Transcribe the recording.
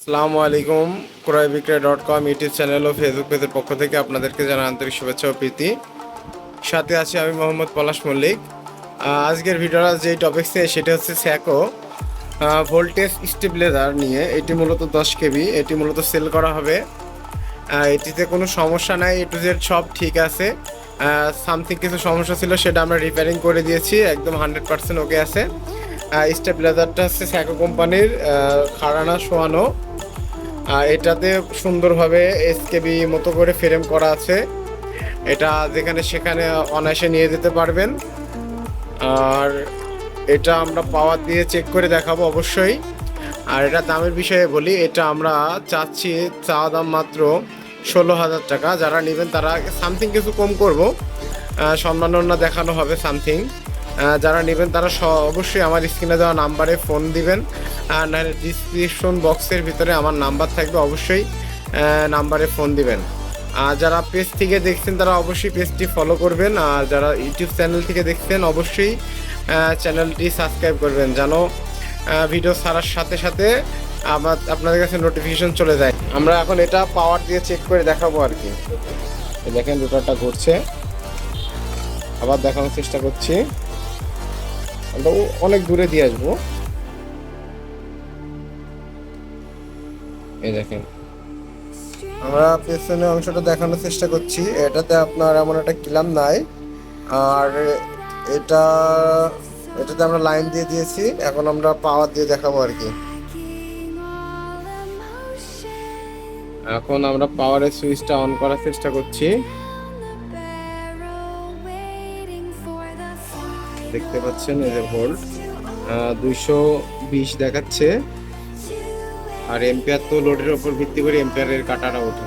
আসসালামু আলাইকুম। ক্রয় বিক্রয় .com ইউটিউব চ্যানেল ও ফেসবুক পেজের পক্ষ থেকে আপনাদেরকে জানাই আন্তরিক শুভেচ্ছা ও প্রীতি। সাথে আছি আমি মোহাম্মদ পলাশ মল্লিক। আজকের ভিডিওটা যে টপিক নিয়ে সেটা হচ্ছে স্যাকো ভোল্টেজ স্টেবিলাইজার নিয়ে। এটি মূলত 10 কেবি, এটি মূলত সেল করা হবে। এটিতে কোনো সমস্যা নাই, এ টু জেড সব ঠিক আছে। সামথিং কিছু সমস্যা ছিল, সেটা আমরা রিপেয়ারিং করে দিয়েছি, একদম 100% ওকে আছে। স্টেবিলাইজারটা হচ্ছে স্যাকো কোম্পানির খাড়ানা শোয়ানো। এটাতে সুন্দরভাবে এসকেবি মতো করে ফ্রেম করা আছে। এটা যেখানে সেখানে অনায়াসে নিয়ে যেতে পারবেন। আর এটা আমরা পাওয়ার দিয়ে চেক করে দেখাবো অবশ্যই। আর এটা দামের বিষয়ে বলি, এটা আমরা চাচ্ছি চাওয়া দাম মাত্র 16,000 টাকা। যারা নেবেন তারা সামথিং কিছু কম করব, সম্মাননা দেখানো হবে সামথিং। যারা নেবেন তারা অবশ্যই আমার স্ক্রিনে দেওয়া নাম্বারে ফোন দিবেন, আর নাহলে ডিসক্রিপশন বক্সের ভিতরে আমার নাম্বার থাকবে, অবশ্যই নাম্বারে ফোন দিবেন। আর যারা পেজ থেকে দেখছেন তারা অবশ্যই পেজটি ফলো করবেন, আর যারা ইউটিউব চ্যানেল থেকে দেখছেন অবশ্যই চ্যানেলটি সাবস্ক্রাইব করবেন, যেন ভিডিও ছাড়ার সাথে সাথে আপনাদের কাছে নোটিফিকেশন চলে যায়। আমরা এখন এটা পাওয়ার দিয়ে চেক করে দেখাবো আর কি। দেখেন রোটারটা ঘুরছে, আবার দেখানোর চেষ্টা করছি। আমরা অনেক দূরে দিয়ে আসবো, এই দেখেন আমরা পেছনের অংশটা দেখানোর চেষ্টা করছি। এটাতে আপনার এমন একটা ক্ল্যাম্প নাই, আর এটা এটাতে আমরা লাইন দিয়ে দিয়েছি। এখন আমরা পাওয়ার দিয়ে দেখাবো আর কি। এখন আমরা পাওয়ারের সুইচটা অন করার চেষ্টা করছি। দেখতে পাচ্ছেন এই যে ভোল্ট 220 দেখাচ্ছে, আর এম্পিয়ার তো লোডের উপর ভিত্তি করে এম্পিয়ারের কাটাটা ওঠে।